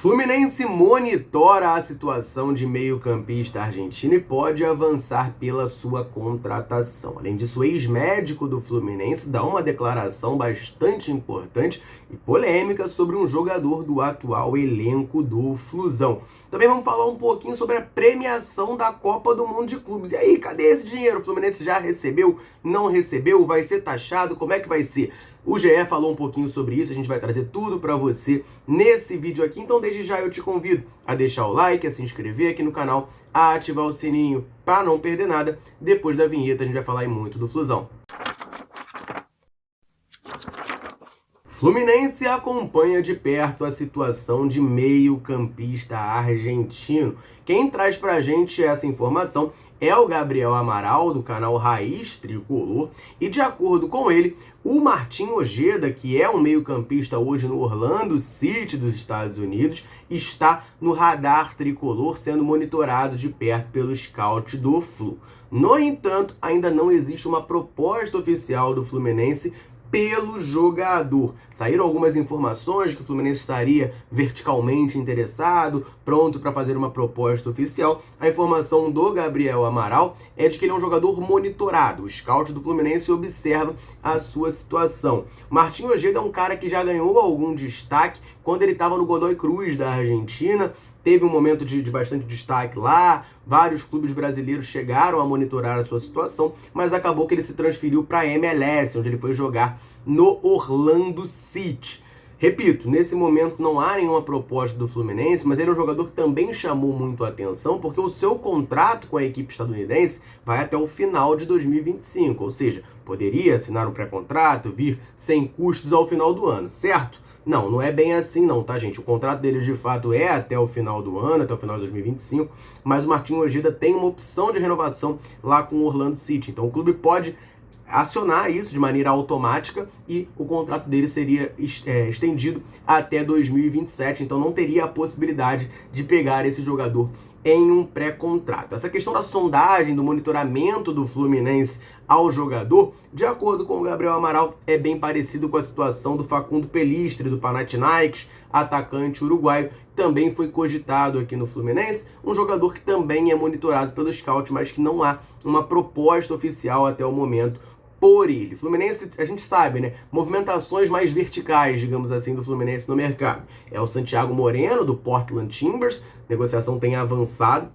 Fluminense monitora a situação de meio-campista argentino e pode avançar pela sua contratação. Além disso, o ex-médico do Fluminense dá uma declaração bastante importante e polêmica sobre um jogador do atual elenco do Flusão. Também vamos falar um pouquinho sobre a premiação da Copa do Mundo de Clubes. E aí, cadê esse dinheiro? O Fluminense já recebeu? Não recebeu? Vai ser taxado? Como é que vai ser? O GE falou um pouquinho sobre isso, a gente vai trazer tudo para você nesse vídeo aqui. Então, desde já eu te convido a deixar o like, a se inscrever aqui no canal, a ativar o sininho para não perder nada. Depois da vinheta a gente vai falar aí muito do Flusão. Fluminense acompanha de perto a situação de meio-campista argentino. Quem traz pra gente essa informação é o Gabriel Amaral, do canal Raiz Tricolor, e de acordo com ele, o Martín Ojeda, que é um meio-campista hoje no Orlando City dos Estados Unidos, está no radar tricolor, sendo monitorado de perto pelo scout do Flu. No entanto, ainda não existe uma proposta oficial do Fluminense pelo jogador. Saíram algumas informações que o Fluminense estaria verticalmente interessado, pronto para fazer uma proposta oficial. A informação do Gabriel Amaral é de que ele é um jogador monitorado. O scout do Fluminense observa a sua situação. Martín Ojeda é um cara que já ganhou algum destaque quando ele estava no Godoy Cruz da Argentina. Teve um momento de bastante destaque lá, vários clubes brasileiros chegaram a monitorar a sua situação, mas acabou que ele se transferiu para a MLS, onde ele foi jogar no Orlando City. Repito, nesse momento não há nenhuma proposta do Fluminense, mas ele é um jogador que também chamou muito a atenção, porque o seu contrato com a equipe estadunidense vai até o final de 2025, ou seja, poderia assinar um pré-contrato, vir sem custos ao final do ano, certo? Não, não é bem assim não, tá, gente? O contrato dele, de fato, é até o final do ano, até o final de 2025, mas o Martín Ojeda tem uma opção de renovação lá com o Orlando City. Então, o clube pode acionar isso de maneira automática e o contrato dele seria estendido até 2027. Então, não teria a possibilidade de pegar esse jogador em um pré-contrato. Essa questão da sondagem, do monitoramento do Fluminense ao jogador, de acordo com o Gabriel Amaral, é bem parecido com a situação do Facundo Pelistri, do Panathinaikos, atacante uruguaio, também foi cogitado aqui no Fluminense, um jogador que também é monitorado pelo scout, mas que não há uma proposta oficial até o momento por ele. Fluminense, a gente sabe, né? Movimentações mais verticais, digamos assim, do Fluminense no mercado. É o Santiago Moreno, do Portland Timbers, a negociação tem avançado.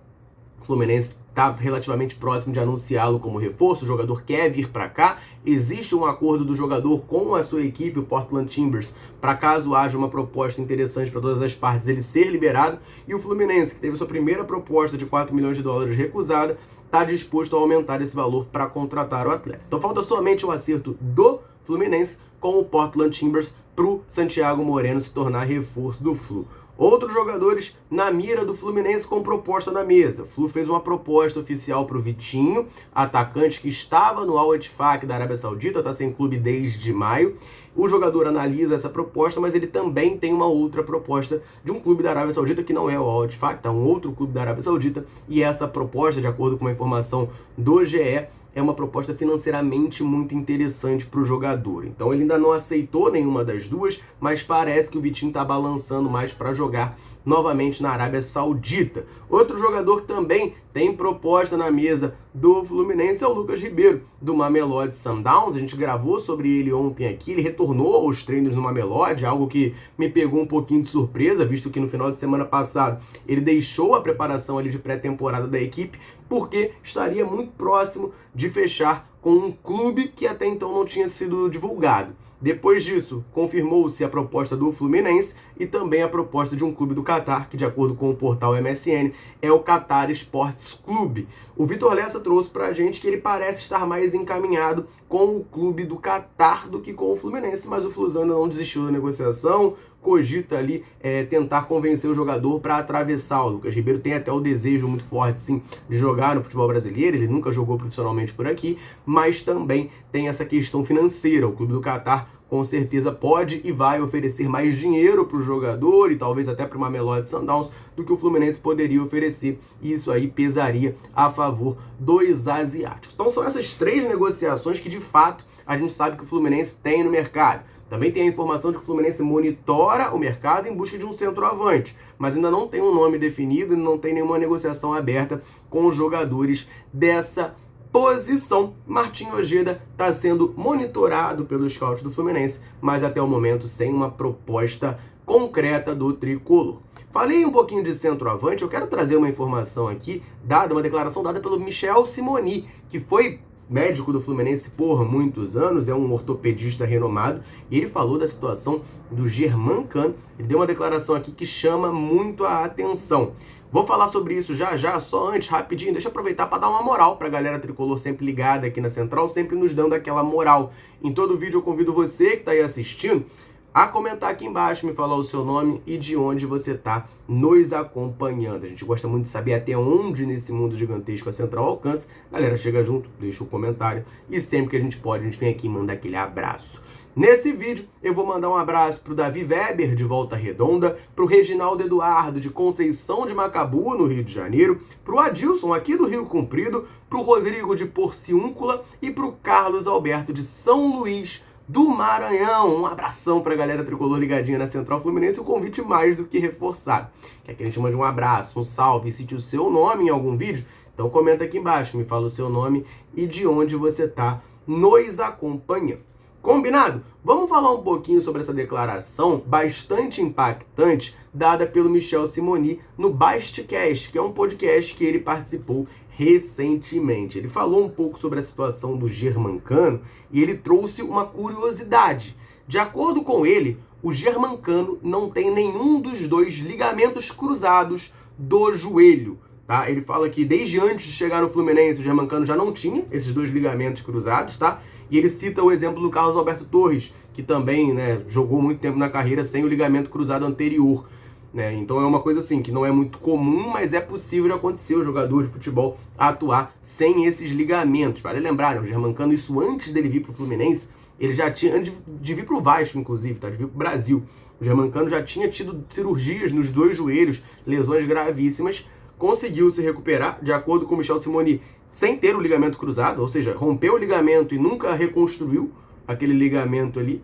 O Fluminense está relativamente próximo de anunciá-lo como reforço, o jogador quer vir para cá, existe um acordo do jogador com a sua equipe, o Portland Timbers, para caso haja uma proposta interessante para todas as partes, ele ser liberado, e o Fluminense, que teve sua primeira proposta de 4 milhões de dólares recusada, está disposto a aumentar esse valor para contratar o atleta. Então falta somente o acerto do Fluminense com o Portland Timbers para o Santiago Moreno se tornar reforço do Flu. Outros jogadores na mira do Fluminense com proposta na mesa. O Flu fez uma proposta oficial para o Vitinho, atacante que estava no Al-Ettifaq da Arábia Saudita, está sem clube desde maio. O jogador analisa essa proposta, mas ele também tem uma outra proposta de um clube da Arábia Saudita que não é o Al-Ettifaq, tá? Um outro clube da Arábia Saudita. E essa proposta, de acordo com uma informação do GE, é uma proposta financeiramente muito interessante para o jogador. Então ele ainda não aceitou nenhuma das duas, mas parece que o Vitinho está balançando mais para jogar novamente na Arábia Saudita. Outro jogador que também tem proposta na mesa do Fluminense é o Lucas Ribeiro, do Mamelodi Sundowns. A gente gravou sobre ele ontem aqui, ele retornou aos treinos no Mamelodi, algo que me pegou um pouquinho de surpresa, visto que no final de semana passado ele deixou a preparação ali de pré-temporada da equipe, porque estaria muito próximo de fechar com um clube que até então não tinha sido divulgado. Depois disso, confirmou-se a proposta do Fluminense e também a proposta de um clube do Catar, que de acordo com o portal MSN, é o Qatar Sports Clube. O Vitor Lessa trouxe pra gente que ele parece estar mais encaminhado com o clube do Catar do que com o Fluminense, mas o Flusão ainda não desistiu da negociação, cogita ali tentar convencer o jogador para atravessar. O Lucas Ribeiro tem até o desejo muito forte, sim, de jogar no futebol brasileiro, ele nunca jogou profissionalmente por aqui, mas também tem essa questão financeira. O clube do Catar com certeza pode e vai oferecer mais dinheiro para o jogador e talvez até para o Mamelodi Sundowns do que o Fluminense poderia oferecer, e isso aí pesaria a favor dos asiáticos. Então são essas três negociações que de fato a gente sabe que o Fluminense tem no mercado. Também tem a informação de que o Fluminense monitora o mercado em busca de um centroavante, mas ainda não tem um nome definido e não tem nenhuma negociação aberta com os jogadores dessa posição. Martim Ojeda está sendo monitorado pelos scouts do Fluminense, mas até o momento sem uma proposta concreta do tricolor. Falei um pouquinho de centroavante, eu quero trazer uma informação aqui, uma declaração dada pelo Michel Simoni, que foi médico do Fluminense por muitos anos, é um ortopedista renomado, e ele falou da situação do Germancano. Ele deu uma declaração aqui que chama muito a atenção. Vou falar sobre isso já, só antes, rapidinho, deixa eu aproveitar para dar uma moral para a galera tricolor sempre ligada aqui na Central, sempre nos dando aquela moral. Em todo vídeo eu convido você que está aí assistindo a comentar aqui embaixo, me falar o seu nome e de onde você está nos acompanhando. A gente gosta muito de saber até onde nesse mundo gigantesco a Central alcança. Galera, chega junto, deixa o comentário e sempre que a gente pode, a gente vem aqui e manda aquele abraço. Nesse vídeo, eu vou mandar um abraço pro Davi Weber, de Volta Redonda, pro Reginaldo Eduardo, de Conceição de Macabu, no Rio de Janeiro, pro Adilson, aqui do Rio Comprido, pro Rodrigo, de Porciúncula, e pro Carlos Alberto, de São Luís, do Maranhão. Um abração pra galera tricolor ligadinha na Central Fluminense, o convite mais do que reforçado. Quer que a gente mande um abraço, um salve e cite o seu nome em algum vídeo? Então comenta aqui embaixo, me fala o seu nome e de onde você tá nos acompanhando. Combinado? Vamos falar um pouquinho sobre essa declaração bastante impactante dada pelo Michel Simoni no Bastcast, que é um podcast que ele participou recentemente. Ele falou um pouco sobre a situação do Germancano e ele trouxe uma curiosidade. De acordo com ele, o Germancano não tem nenhum dos dois ligamentos cruzados do joelho. Tá? Ele fala que desde antes de chegar no Fluminense, o Germancano já não tinha esses dois ligamentos cruzados, tá? E ele cita o exemplo do Carlos Alberto Torres, que também, né, jogou muito tempo na carreira sem o ligamento cruzado anterior. Né? Então é uma coisa assim, que não é muito comum, mas é possível de acontecer o jogador de futebol atuar sem esses ligamentos. Vale lembrar, né, o Germancano, isso antes dele vir para o Fluminense, ele já tinha, antes de vir para o Vasco, inclusive, tá? De vir para o Brasil, o Germancano já tinha tido cirurgias nos dois joelhos, lesões gravíssimas, conseguiu se recuperar, de acordo com o Michel Simoni, sem ter o ligamento cruzado, ou seja, rompeu o ligamento e nunca reconstruiu aquele ligamento ali,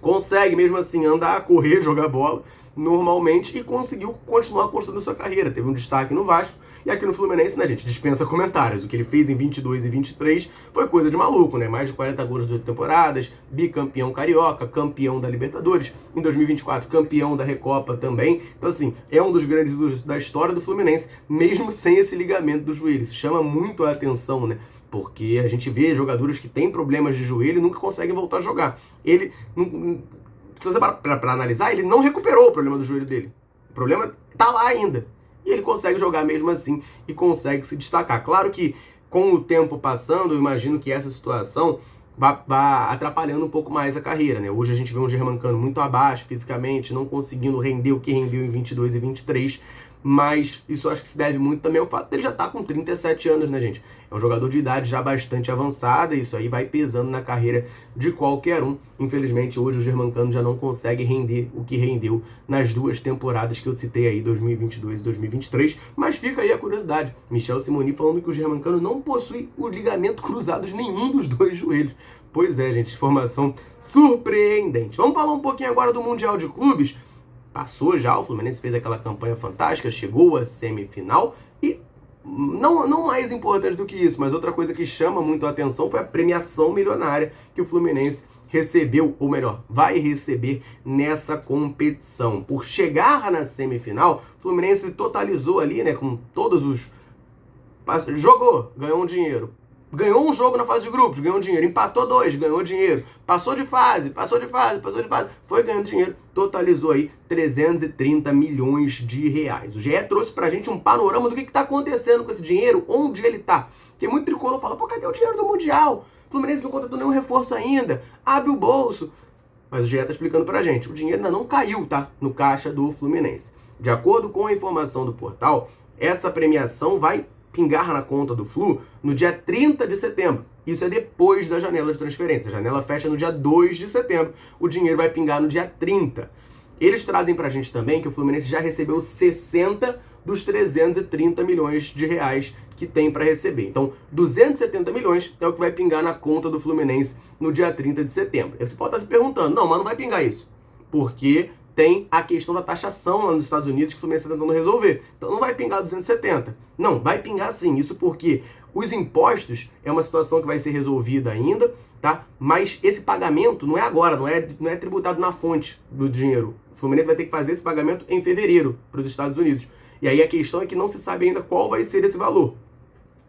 consegue mesmo assim andar, correr, jogar bola normalmente e conseguiu continuar construindo sua carreira. Teve um destaque no Vasco e aqui no Fluminense, né, gente, dispensa comentários. O que ele fez em 22 e 23 foi coisa de maluco, né? Mais de 40 gols de 8 temporadas, bicampeão carioca, campeão da Libertadores, em 2024 campeão da Recopa também. Então assim, é um dos grandes ídolos da história do Fluminense, mesmo sem esse ligamento do joelho. Isso chama muito a atenção, né? Porque a gente vê jogadores que têm problemas de joelho e nunca conseguem voltar a jogar. Ele se você para analisar, ele não recuperou o problema do joelho dele. O problema tá lá ainda. E ele consegue jogar mesmo assim e consegue se destacar. Claro que com o tempo passando, eu imagino que essa situação vai atrapalhando um pouco mais a carreira, né? Hoje a gente vê um Germancano muito abaixo fisicamente, não conseguindo render o que rendeu em 22 e 23, mas isso acho que se deve muito também ao fato dele já estar com 37 anos, né, gente? É um jogador de idade já bastante avançada, e isso aí vai pesando na carreira de qualquer um. Infelizmente, hoje o Germancano já não consegue render o que rendeu nas duas temporadas que eu citei aí, 2022 e 2023, mas fica aí a curiosidade. Michel Simoni falando que o Germancano não possui o ligamento cruzado de nenhum dos dois joelhos. Pois é, gente, informação surpreendente. Vamos falar um pouquinho agora do Mundial de Clubes. Passou já, o Fluminense fez aquela campanha fantástica, chegou à semifinal e não mais importante do que isso, mas outra coisa que chama muito a atenção foi a premiação milionária que o Fluminense recebeu, ou melhor, vai receber nessa competição. Por chegar na semifinal, o Fluminense totalizou ali, né, com todos os... Jogou, ganhou um dinheiro. Ganhou um jogo na fase de grupos, ganhou dinheiro. Empatou 2, ganhou dinheiro. Passou de fase, foi ganhando dinheiro. Totalizou aí 330 milhões de reais. O GE trouxe pra gente um panorama do que tá acontecendo com esse dinheiro, onde ele tá. Porque muito tricolor fala, pô, cadê o dinheiro do Mundial? O Fluminense não contratou nenhum reforço ainda. Abre o bolso. Mas o GE tá explicando pra gente, o dinheiro ainda não caiu, tá? No caixa do Fluminense. De acordo com a informação do portal, essa premiação vai pingar na conta do Flu no dia 30 de setembro. Isso é depois da janela de transferência. A janela fecha no dia 2 de setembro. O dinheiro vai pingar no dia 30. Eles trazem pra gente também que o Fluminense já recebeu 60 dos 330 milhões de reais que tem para receber. Então, 270 milhões é o que vai pingar na conta do Fluminense no dia 30 de setembro. Aí você pode estar se perguntando, não, mas não vai pingar isso, porque tem a questão da taxação lá nos Estados Unidos que o Fluminense está tentando resolver. Então não vai pingar 270. Não, vai pingar sim. Isso porque os impostos é uma situação que vai ser resolvida ainda, tá? Mas esse pagamento não é agora, não é tributado na fonte do dinheiro. O Fluminense vai ter que fazer esse pagamento em fevereiro para os Estados Unidos. E aí a questão é que não se sabe ainda qual vai ser esse valor.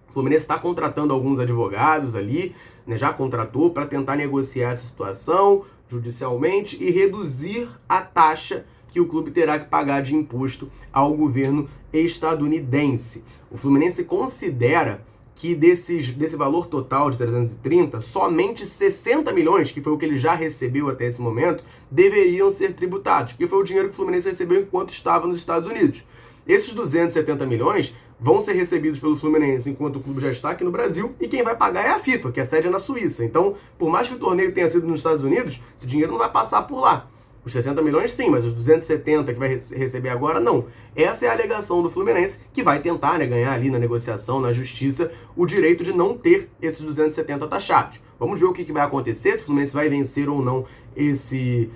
O Fluminense está contratando alguns advogados ali, né, já contratou para tentar negociar essa situação judicialmente e reduzir a taxa que o clube terá que pagar de imposto ao governo estadunidense. O Fluminense considera que desse valor total de 330, somente 60 milhões, que foi o que ele já recebeu até esse momento, deveriam ser tributados, porque foi o dinheiro que o Fluminense recebeu enquanto estava nos Estados Unidos. Esses 270 milhões vão ser recebidos pelo Fluminense enquanto o clube já está aqui no Brasil, e quem vai pagar é a FIFA, que a sede é na Suíça. Então, por mais que o torneio tenha sido nos Estados Unidos, esse dinheiro não vai passar por lá. Os 60 milhões sim, mas os 270 que vai receber agora não. Essa é a alegação do Fluminense, que vai tentar, né, ganhar ali na negociação, na justiça, o direito de não ter esses 270 taxados. Vamos ver o que vai acontecer, se o Fluminense vai vencer ou não esse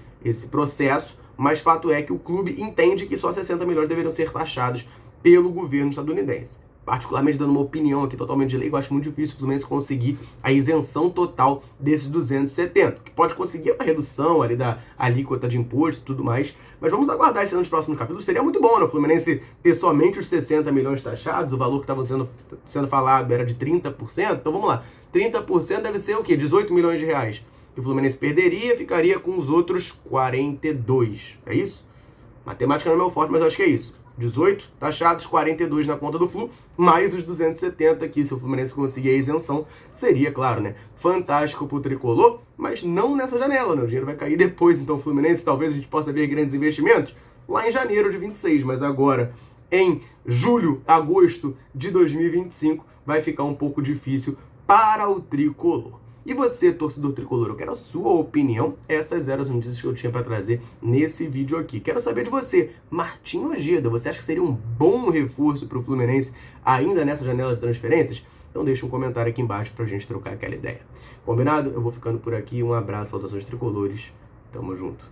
processo, mas fato é que o clube entende que só 60 milhões deveriam ser taxados pelo governo estadunidense. Particularmente dando uma opinião aqui totalmente de leigo, eu acho muito difícil o Fluminense conseguir a isenção total desses 270, que pode conseguir uma redução ali da alíquota de imposto e tudo mais, mas vamos aguardar isso nos próximos capítulos. Seria muito bom, né, o Fluminense ter somente os 60 milhões taxados, o valor que estava sendo falado era de 30%, então vamos lá, 30% deve ser o quê? 18 milhões de reais. Que o Fluminense perderia, ficaria com os outros 42, é isso? Matemática não é meu forte, mas eu acho que é isso. 18 taxados, 42 na conta do Flu, mais os 270 aqui, se o Fluminense conseguir a isenção, seria, claro, né, fantástico pro Tricolor, mas não nessa janela, né, o dinheiro vai cair depois, então o Fluminense, talvez a gente possa ver grandes investimentos lá em janeiro de 26, mas agora, em julho, agosto de 2025, vai ficar um pouco difícil para o Tricolor. E você, torcedor tricolor, eu quero a sua opinião. Essas eram as notícias que eu tinha para trazer nesse vídeo aqui. Quero saber de você, Martim Ojeda, você acha que seria um bom reforço para o Fluminense ainda nessa janela de transferências? Então deixa um comentário aqui embaixo para a gente trocar aquela ideia. Combinado? Eu vou ficando por aqui. Um abraço, saudações tricolores. Tamo junto.